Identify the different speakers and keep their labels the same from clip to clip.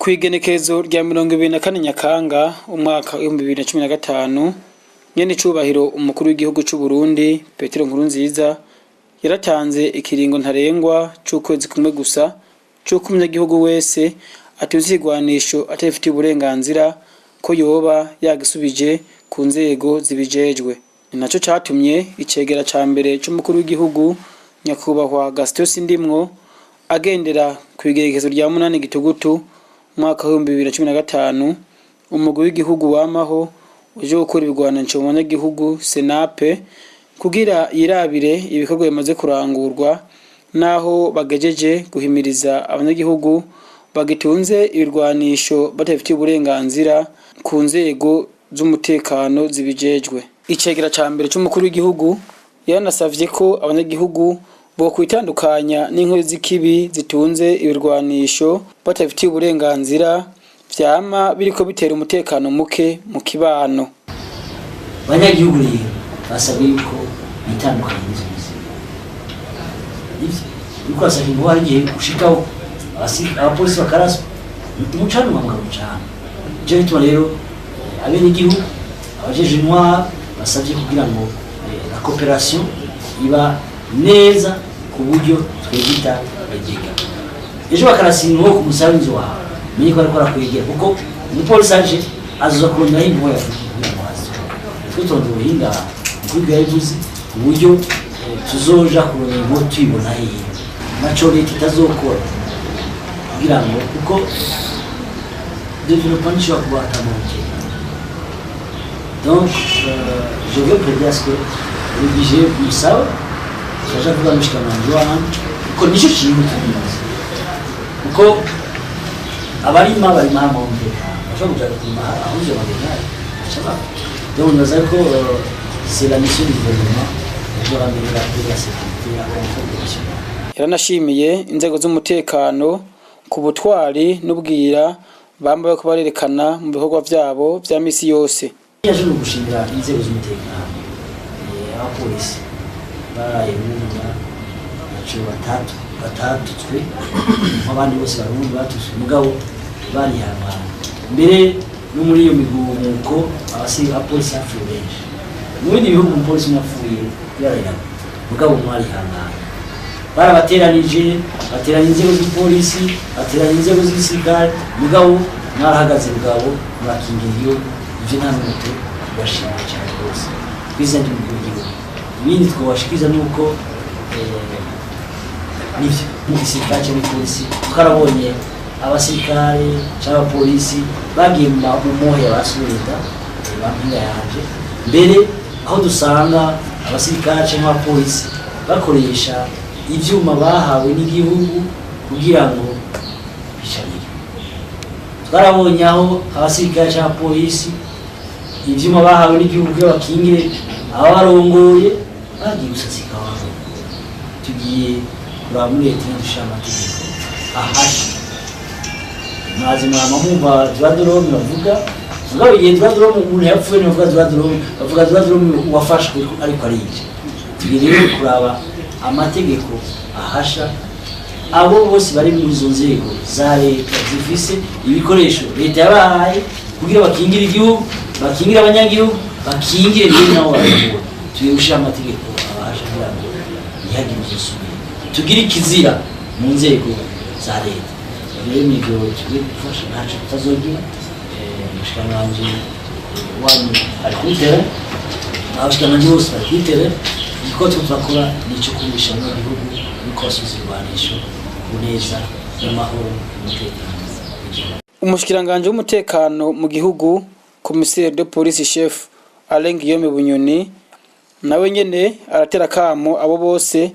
Speaker 1: Kwigenekezo rya 24 Nyakanga umwaka wa 2015 nyene cubahiro umukuru w'igihugu c'u Burundi Petero Nkurunziza yaratanze ikiringo ntarengwa c'ukwezi kumwe gusa cyo kumyagihugu wese atuzigwanisho atafitiye uburenganzira ko yoba yagisubije ku nzego zibijejwe. Ninaco catumye icegera ca mbere c'umukuru w'igihugu nyakubahwa Gaston Sindimwo agendera kwigerekezo rya 8 Gitugutu mwaka wa 2015 umugwi w'igihugu wamaho uje gukora ibigwanisho mu banyagihugu Senape kugira yirabire ibikorwa bimaze kurangurwa naho bagejeje guhimiriza abanyagihugu bagitunze ibirwanisho batafitiye uburenganzira ku nzego z'umutekano zibijejwe. Icegera ca mbere c'umukuru w'igihugu yanasavye ko abanyagihugu bo kwitandukanya n'inkozi z'ikibi zitunze ibirwanisho batafitiye uburenganzira vyama biriko bitera umutekano muke mu kibano.
Speaker 2: Abanyagihugu rero basabwe yuko bitandukanye n'izo nkozi. Yuko asabye ngo hari igihe gushikaho abapolisi bakaraswa umucana mucana. Je bituma rero abenegihugu abajeje intwaro basabye kugira ngo la coopération iba neza ku buryo twegita bagega. Ejo bakarasinwo ku musabizo wawe menye ko ariko arakwegera kuko umupolisi aje azoza kurondera impuhwe kugira ngo aze tutonde ubuhinga kugira yavuze uburyo tuzoja kurondera impuhwe tuyibona hiye naco leta itazokora kugira ngo kuko développement nishobora kuba atamuke. Donc je veux prédire à ce que le budget plus ça shaje kuba mushikana ko nico kintu tubizi kuko abarima bari mamombe bashobora kuja kuma ahuje bagenda chaba. Donc nous avons que c'est la mission du gouvernement de améliorer la sécurité à la population.
Speaker 1: Yaranashimiye inzego z'umutekano ku butwari n'ubwira bambaye ko barerekana mu bikorwa vyabo vya misi yose.
Speaker 2: Yaje no gushimira inzego z'umutekano abapolisi baraye n'umwana naco batatu twe abandi bose barundi batuswe mugabo bari hama mbere no muri iyo migumuko abapolisi yapfuye benshi mu bindi bihugu umupolisi yapfuye yarayira mugabo mwari hama barabateranije bateranya inzego z'polisi bateranya inzego z'igisirikare mugabo mwarahagaze mugabo murakingira igihugu ivyo nta n'umuto bashimye cyane rwose kwizana igihugu. Ibindi twabashikiriza nuko nivyo mu gisirikare cyo polisi twarabonye abasirikare cyangwa polisi bagiye mu mohe y'abasurita bampinga yaje mbere aho dusanga abasirikare cyangwa polisi bakoresha ivyuma bahawe n'igihugu kugira ngo bisharire. Twarabonye aho abasirikare cyangwa polisi ivyuma bahawe n'igihugu byo bakingire abarongoye bagiye usasika wawe tugiye kuramure tindusha amategeko ahashi mazi mama mumva dradoro bavuga ngaho igihe dradoro umuntu yapfuye bavuga dradoro wafashwe ariko arije tugiye kuraba amategeko ahasha abo bose bari mu izo nzego za leta zifise ibikoresho leta yabahaye kugira bakingire igihugu bakingire abanyagihugu bakingire niyo nawo barabona tugiye gushira amategeko abasha kugira ngo ntihagire uzosubira tugire ikizira mu nzego za leta. Rero nibyo tugiye gufasha ntaco tutazogira mushikanje wanyu arikutera abashikanje bose barikutera iko tuzakora nico kumisha mu gihugu bikoso zirwanisho kuneza n'amahoro n'umutekano.
Speaker 1: Umushikiranganje w'umutekano mu gihugu Commissaire de Police Chef Alain Guillaume Bunyoni nawe nyene aratera kamo abo bose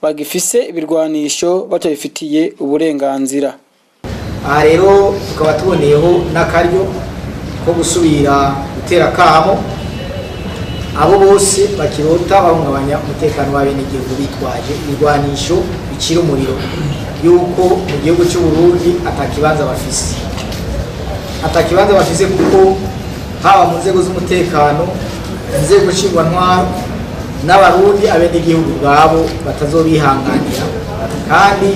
Speaker 1: bagifise ibirwanisho batabifitiye uburenganzira.
Speaker 3: Aha rero tukaba tuboneyeho n'akaryo ko gusubira gutera kamo abo bose bakirota bahungabanya umutekano w'abenegihugu bitwaje ibirwanisho bicira umuriro yuko mu gihugu cy'u Burundi atakibanza bafise kuko haba mu nzego z'umutekano inzego nshingwantwaro n'abarundi abenegihugu bwabo batazobihanganira kandi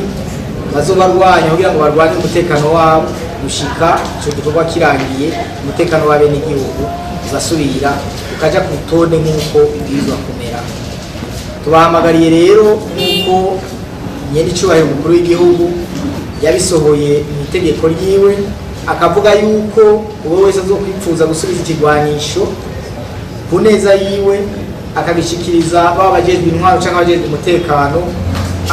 Speaker 3: bazobarwanya kugira ngo barwanye umutekano wabo gushika icyo gikorwa kirangiye umutekano w'abenegihugu uzasubira ukaja ku rutonde nk'uko ibwirizwa kumera. Tubahamagariye rero nk'uko nyen'icyubahiro umukuru w'igihugu yabisohoye mu itegeko ryiwe akavuga yuko uwo wese azokwipfuza gusubiza ikigwanisho ku neza yiwe akabishikiriza baba abajejwe intwaro cyangwa abajejwe umutekano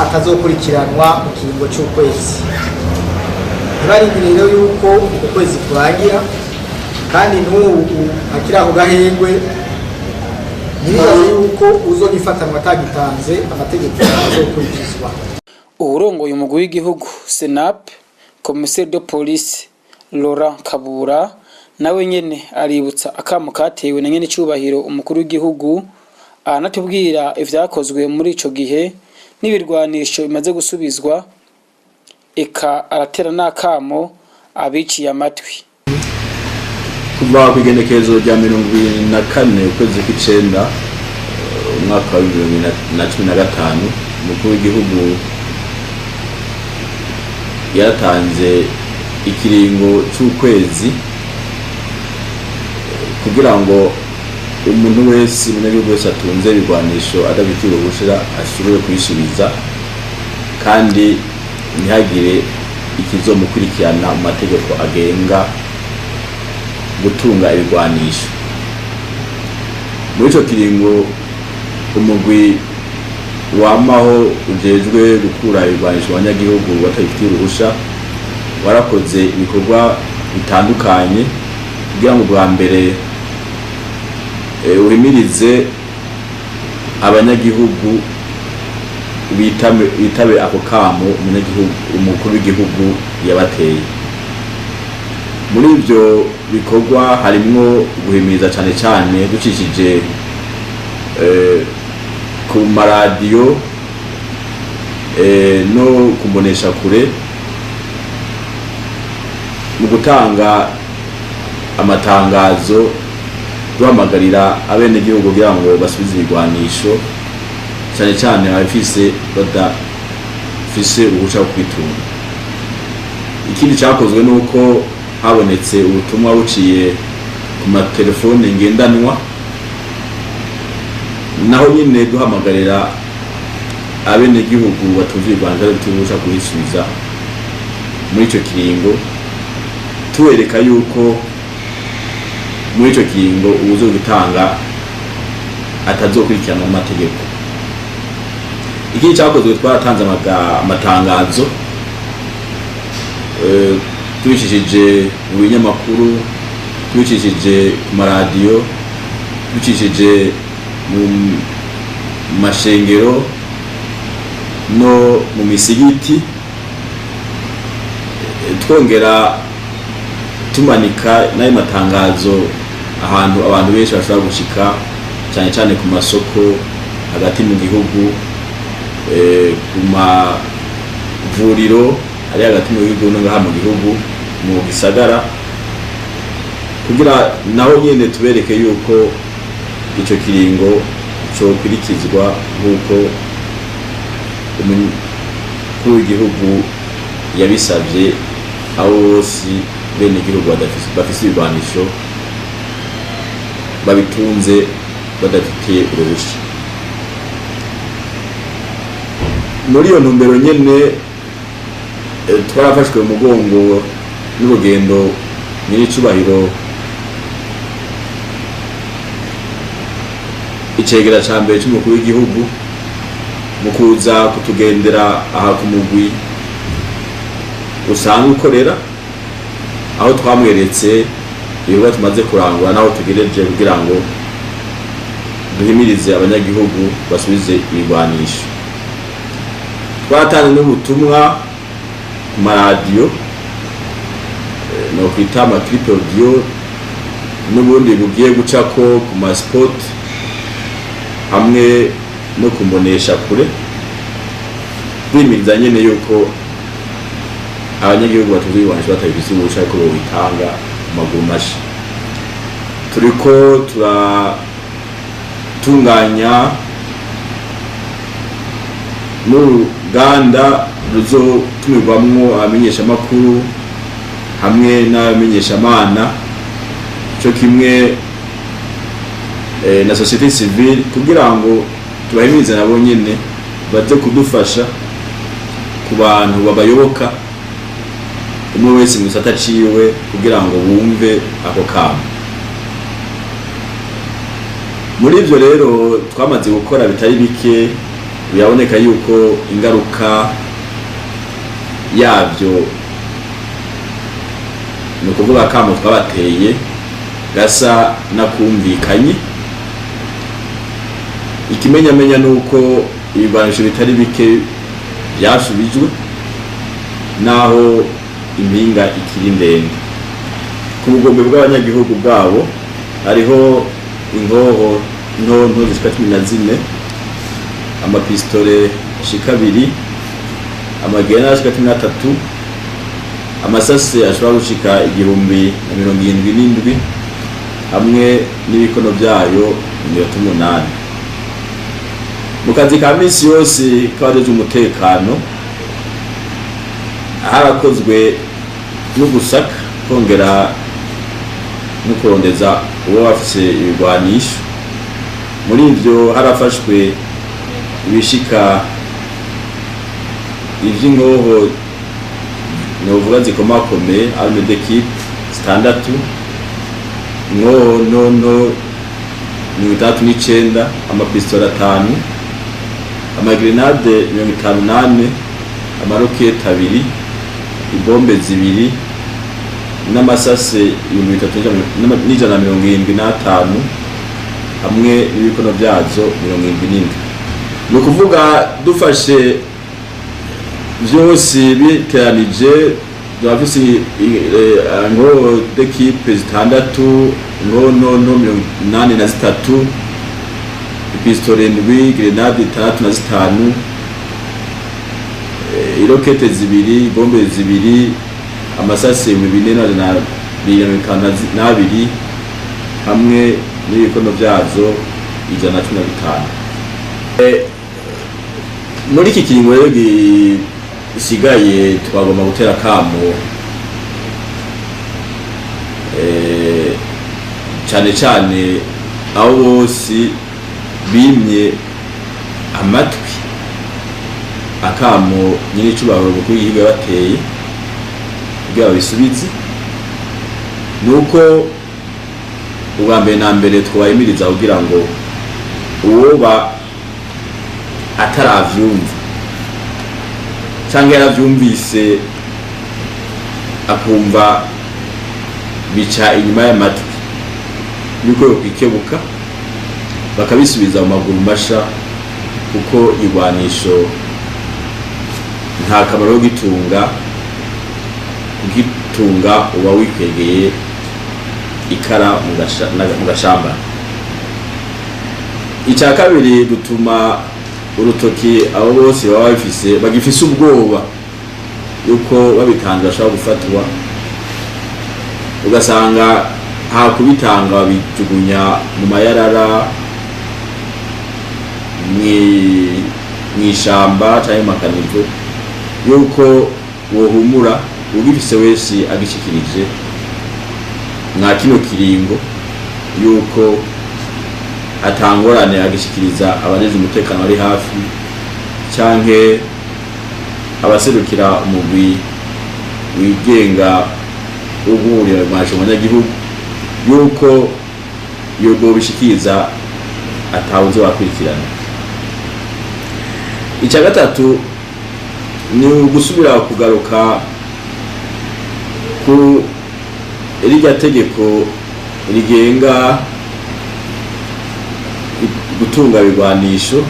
Speaker 3: atazokurikiranwa mu kiringo cy'ukwezi. Ntibarindire rero yuko ukwezi kurangira kandi n'ubu akiri ako gahengwe ntibibaze yuko uzonifatanwa atagitanze amategeko azokurikizwa.
Speaker 1: Uwurongoye umugwi w'igihugu Senap Commissaire de Police Laurent Kabura nawe nyene aributsa akamo katewe na nyen'icyubahiro umukuru w'igihugu anatubwira ivyakozwe muri ico gihe n'ibirwanisho bimaze gusubizwa, eka aratera n'akamo abiciye amatwi.
Speaker 4: Kuva ku igenekerezo rya 24 ukwezi kw'icenda umwaka wa 2015 umukuru w'igihugu yaratanze ikiringo c'ukwezi kugira ngo umuntu wese umunyagihugu wese atunze ibigwanisho adabitiwe ubushira ashobore kwisubiza kandi ntihagire ikizomukurikirana mu mategeko agenga gutunga ibigwanisho. Muri ico kiringo umugwi wamaho ujejwe gukura ibigwanisho abanyagihugu batabifitiye uruhusha warakoze ibikorwa bitandukanye kugira ngo bwa mbere uhimirize abanyagihugu bitabe ako kamo umukuru w'igihugu yabateye. Muri ivyo bikorwa harimwo guhimiriza cane cane ducishije ku maradiyo no kumbonesha kure mu gutanga amatangazo duhamagarira abenegihugu kugira ngo basubize ibigwanisho cyane cyane abafise badafise uruhushya rwo kwitunga. Ikindi cyakozwe nuko habonetse ubutumwa buciye ku matelefone ngendanwa, naho nyine duhamagarira abenegihugu batumva ibigwanisho bitubusha kubisubiza muri ico kiringo, tuwereka yuko muri ico kiringo uzo gutanga atazokurikirana amategeko. Ikindi cyakozwe twaratanze amatangazo tubicishije mu binyamakuru, tubicishije ku maradiyo, tubicishije mu mashengero no mu misigiti, twongera tumanika n'ayo matangazo ahantu abantu benshi bashobora gushika cyane cyane ku masoko hagati mu gihugu, ku mavuriro ari hagati mu gihugu no ngaha mu gihugu mu gisagara, kugira naho nyene tubereke yuko ico kiringo cyo kurikizwa nk'uko umukuru w'igihugu yabisabye abo bose bene gihugu bafise ibigwanisho babitunze badafitiye uruhushya. Muri iyo ntumbero nyene twarafashwe mu mugongo n'urugendo nyir'icubahiro icegera ca mbere c'umukuru w'igihugu mu kuza kutugendera aha ku mugwi usanzwe ukorera, aho twamweretse ibikorwa tumaze kurangura naho tugereje kugira ngo duhimirize abanyagihugu basubize ibigwanisho. Twaratanze n'ubutumwa ku maradiyo no kwita amaclip audio n'ubundi bugiye gucako ku maspot hamwe no kumbonesha kure, bimiriza nyene yuko abanyagihugu batuzi ibigwanisho batabifise uruhusha ko bobitanga mu maguru masha. Turiko turatunganya n'uruganda ruzotumirwamwo abamenyeshamakuru hamwe n'abamenyeshamana cyo kimwe na société civile kugira ngo tubahimirize nabo nyene baze kudufasha ku bantu babayoboka umwe wese mu gisata ciwe kugira ngo bumve ako kamo. Muri ivyo rero twamaze gukora bitari bike, biraboneka yuko ingaruka yavyo ni ukuvuga kamo twabateye gasa nakumvikanye. Ikimenyamenya nuko ibigwanisho bitari bike byasubijwe naho impinga ikiri ndende. Ku bugombe bw'abanyagihugu bwabo hariho ingoho nto zishika 14, amapistole ashika 2, amagena ashika 13, amasase ashobora gushika 1077 hamwe n'ibikono byayo 8. Mu kazi ka misi yose kabajeje umutekano harakozwe no gusaka kongera no kurondeza uwo bafise ibigwanisho. Muri ivyo harafashwe ibishika ivy'ingoho novuga zikomakomeye arme d'équipe 6, ingoho nto 39, amapistole 5, amagrenade 58, amarokete 2, ibombe 2 n'amasase 3175 hamwe n'ibikono byazo 77. No kuvuga dufashe vyose biteranije dufise ngo d'équipe 6, ngo no 83, pistole 7, grenade 65, irokete 2, bombe 2, amasase 452 hamwe n'ibikono byazo 115. Muri iki kiringo rero gisigaye twagomba gutera kamo cyane aho bose bimye amatwi akamo nyine cubahiro kuko yiga bateye kugira bisubize. Nuko ubambere na mbere twayimiriza kugira ngo uwoba ataravyumva cyangwa yaravyumvise akumva bica inyuma y'amatwi yuko yokwikebuka bakabisubiza mu maguru masha, kuko igwanisho nta kamaro gitunga uba wikwegeye ikara mu gashamba. Icya kabiri dutuma urutoki abo bose baba bagifise ubwoba yuko babitanze bashobora gufatwa, ugasanga hakubitanga babijugunya mu mayarara mw'ishamba cyangwa makanivo, yuko wohumura ubifise wese agishikirije mwa kino kiringo yuko atangorane agishikiriza abajeje umutekano ari hafi canke abaserukira umugwi wigenga uguhurira mwaje mu banyagihugu, yuko yogo bishikiriza atawuze wakurikirana. Icya gatatu ni ugusubira kugaruka ku irya tegeko rigenga gutunga ibigwanisho,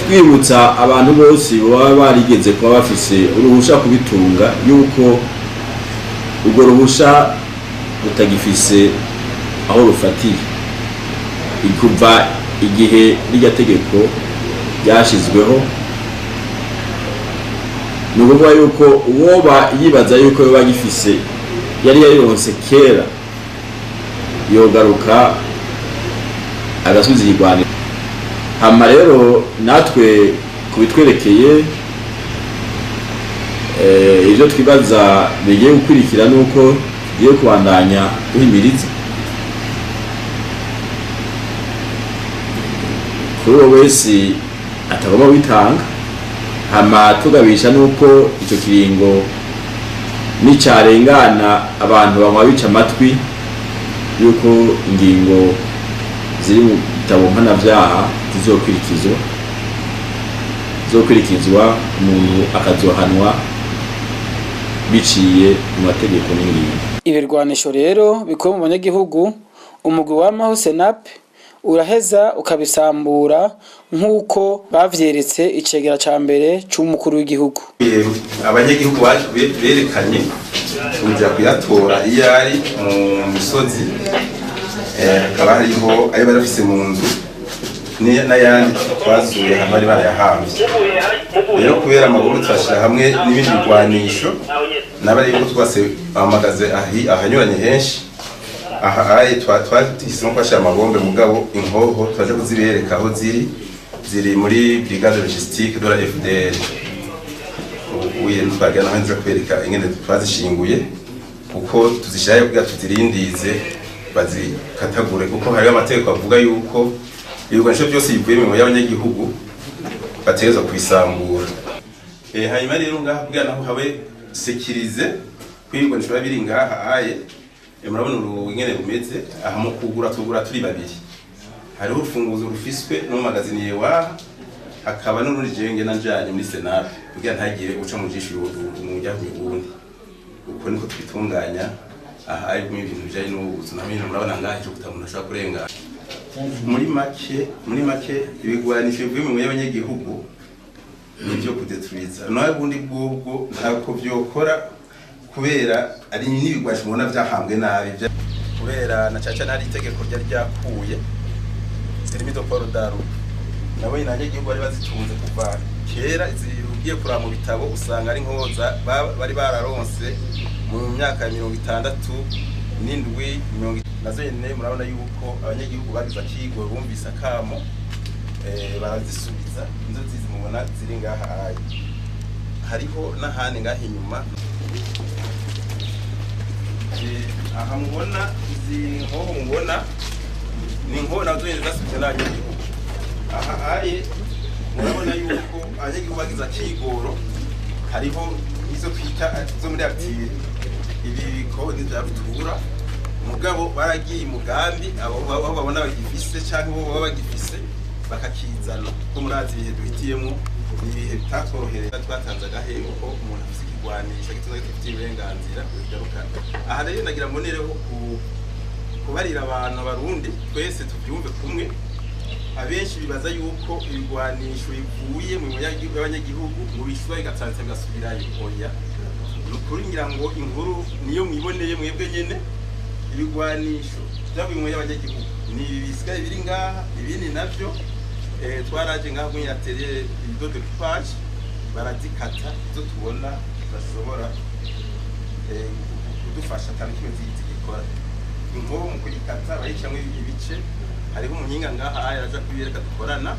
Speaker 4: twibutsa abantu bose baba barigeze kuba bafise uruhusha kubitunga yuko ubwo ruhusha rutagifise aho rufatiye kuva igihe irya tegeko ryashizweho. Ni ukuvuga yuko uwoba yibaza yuko yoba gifise yari yayironse kera yogaruka agasubiza igwaniro. Hama rero natwe kubitwerekeye ivyo twibaza bigiye gukurikira nuko tugiye kubandanya duhimiriza kuri uwo wese atagomba witanga, hama tugabisha nuko ico kiringo nicarengana abantu bamwa bica amatwi yuko ingingo ziri mu bitabo mpanavyaha zizokurikizwa umuntu akazohanwa biciye mu mategeko n'ingingo.
Speaker 1: Ibirwanisho rero bikuwe mu banyagihugu, umugwi w'amaho Senap uraheza ukabisambura nk'uko bavyeretse icegera ca mbere c'umukuru w'igihugu.
Speaker 5: Abanyagihugu berekanye kuja kuyatora iyo ari mu misozi, hakaba hariho ayo barafise mu nzu n'ayandi twazuye hamwe bari barayahambye. Rero kubera amaguru twashira hamwe n'ibindi bigwanisho n'abari yuko twase amagaze ahanyuranye henshi, ahaye twatisemo kwashira amabombe mugabo inkoho twaje kuzibereka aho ziri muri brigade logistique de la FDL. Uye twagana hanze kwereka ingene twazishinguye kuko tuzishaye kugira tuzirindize bazikatagure, kuko hari amategeko avuga yuko ibigwanisho byose bivuye mu y'abanyagihugu bategezwa kubisambura. Hanyuma rero ngaha kugira naho habe sekirize kwibigwanisho babiri ngaha aye, murabona ingene rumeze aha mu tugura turi babiri, hariho urufunguzo rufiswe no magazine yewa, hakaba n'urundi jenge nanjanye muri Senap kugira ntagire uca mu jisho umujya ubundi. Uko niko twitunganya aha ari mu bintu bijanye n'ubuzu na mimi murabona ngaha cyo kutamuna ashaka kurenga. Muri make ibigwanisho bivuye mu y'abanyagihugu nivyo kudetruiza, nawe bundi bwubwo ntako vyokora kubera ari n'ibigwanisho mubona vyahambwe nabi, kubera na caca nari itegeko rya ryakuye Termito Porodaru nabo inanyagihugu bari bazitunze kuva kera. Zirugiye kuraba mu bitabo usanga ari nkoza bari bararonse mu myaka ya 67 nazo nyene. Murabona yuko abanyagihugu bagize akigo bumvise akamo barazisubiza, inzo zizi mubona ziri ngaha ayi. Hariho n'ahandi ngaha inyuma aha mubona izi nkoho mubona ni nkoho nazo nyene zasubije n'abanyagihugu. Aha aye murabona yuko abanyagihugu bagize akigoro, hariho izo twita zo muri active ibi bikoni bya rutura, mugabo baragiye umugambi abo babona bagifise cyangwa bo baba bagifise bakakizana ko murazi ibihe duhitiyemo ibihe bitatworohereza. Twatanze agahego ko umuntu afise ikigwanisha gituzwe gifite uburenganzira bigaruka. Aha rero nagira mbonereho kubarira abantu Barundi twese tubyumve kumwe. Abenshi bibaza yuko ibigwanisho bivuye mu y'abanyagihugu mu bishwa bigatsanze bigasubirayo. Oya, nukuri ngira ngo inkuru niyo mwiboneye mwebwe nyene. Ibigwanisho byavuye mu y'abanyagihugu ni bisigaye biri ngaha, ibindi navyo twaraje ngaha mu yatereye ibidodo kipaje barazikata, izo tubona bashobora kudufasha kandi kimwe zigikora. Inkoho mu kuyikata bayicamwe ibice, hariho umunyinga ngaha araja kubireka dukorana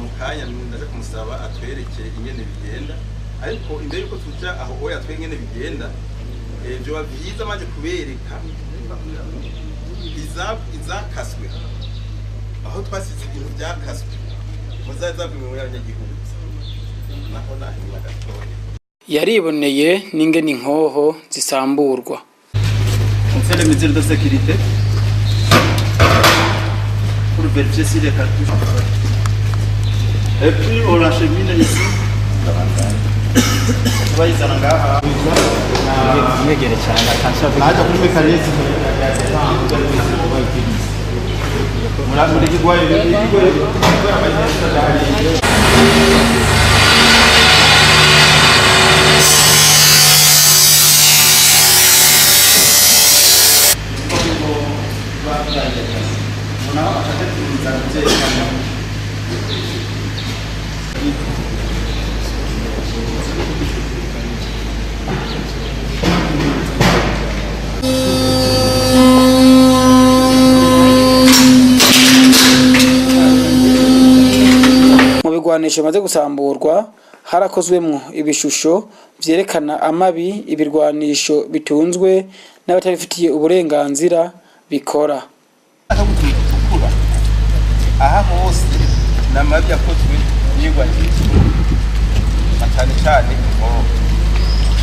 Speaker 5: mu kanya ndaje kumusaba atwereke ingene bigenda. Ariko imbere yuko tuja aho oya twe ingene bigenda, byo byiza maje kubereka izakaswe aho twasize ibintu byakaswe muzaza mu y'abanyagihugu naho nahimwa gatoya.
Speaker 1: Yariboneye n'ingene inkoho zisamburwa.
Speaker 5: On fait les mesures de sécurité pour vérifier si les cartouches. Et puis on l'achemine ici. Bayizana ngaha
Speaker 3: yegere cyane akansha
Speaker 5: naje kuri mekanizme muri kigwaye
Speaker 1: Mu bigwanisho bimaze gusamburwa harakozwemwo ibishusho vyerekana amabi ibirwanisho bitunzwe n'abatabifitiye uburenganzira bikora.
Speaker 5: Aha hose n'amabi yakozwe n'ibirwanisho cyane cyane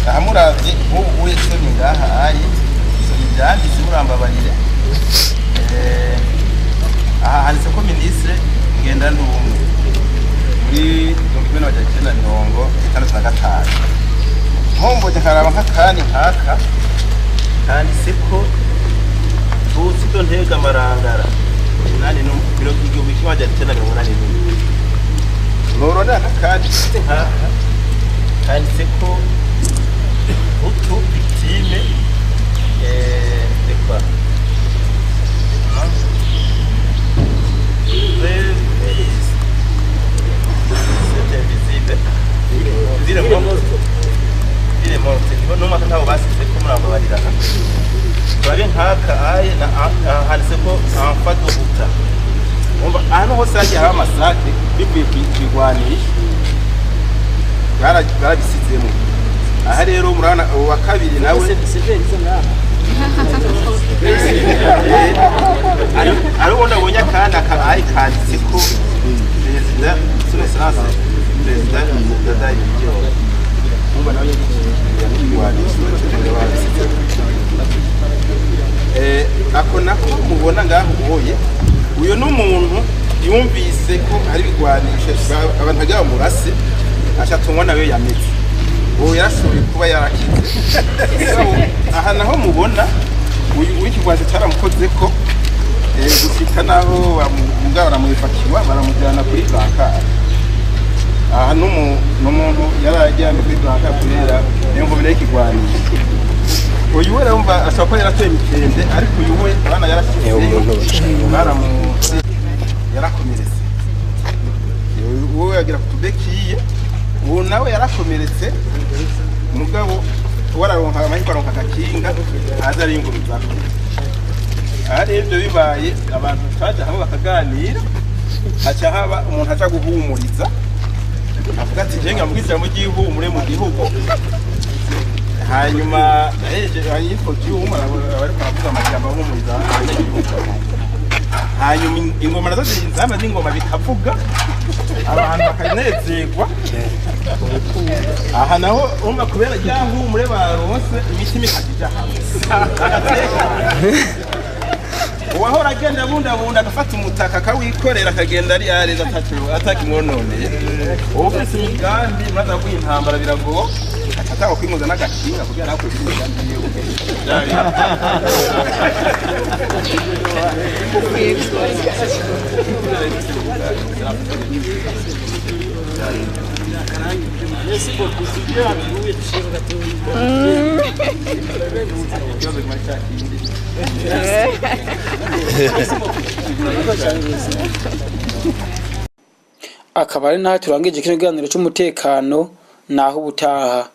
Speaker 5: aha muravye nk'ubu wese ngaha ari ivyanditse murambabarire aha handitse ko ministre Ngendandumwe muri 1965 nkomboje nkaraba nk'akandi nkaka kanditse ko tuzido ntega marangara nani no biro bw'igihugu cy'amajyaruguru norona nk'akandi nkaka kanditse ko utu victime dekwa Vile morte no mata ntaho basize ko murambabarirana twabe nkaka aye na handitse ko enfant de buta umva ahantu hose hagiye haba amasake bivuye kwigwanisha barabisizemo aha rero murabona uwa kabiri nawe ari wona bonya kandi akabaye kanditse ko perezida Sunesanse perezida Dadayi umva nawe ako nako mubona ngaho uboye uyo n'umuntu yumvise ko ari bigwanisha abantu bajya bamurase ashatumwa nawe yameze uwo yarashoboye kuba yarakize aha naho mubona uyu w'ikigwanisho cyaramukoze ko gushika naho bamugabara muyifakiwa baramujyana kuri Blankara aha n'umuntu yarajyanye kuri Blankara kurera niyo ngo bire kigwanisha uyu we rumva ashaka ko yaratoye mitende ariko uyu we bana yarashize yarakomeretse uwo yagira kutubekiye uwo nawe yarakomeretse mugabo wararonka amahirwe aronka akakinga aza ari inguruzako ari ibyo bibaye abantu twaje hamwe bakaganira haca haba umuntu aca guhumuriza avuga ati jenga mugisa mu gihumure mu gihugu hanyuma yitwa cyuma bari kuvuga amajambo ahumuriza hanyuma ingoma nazo zinzama n'ingoma bikavuga abantu bakanezerwa aha naho umva kubera cyahumure baronse imitima ikajija uwahora agenda bunda agafata umutaka akawikorera akagenda ari yareza atakimwononeye ufise imigambi maze avuye intambara birago ataka kwingoza n'agakinga kugira nako imigambi yiwe
Speaker 1: akaba ari naho turangije kino kiganiro cy'umutekano naho ubutaha.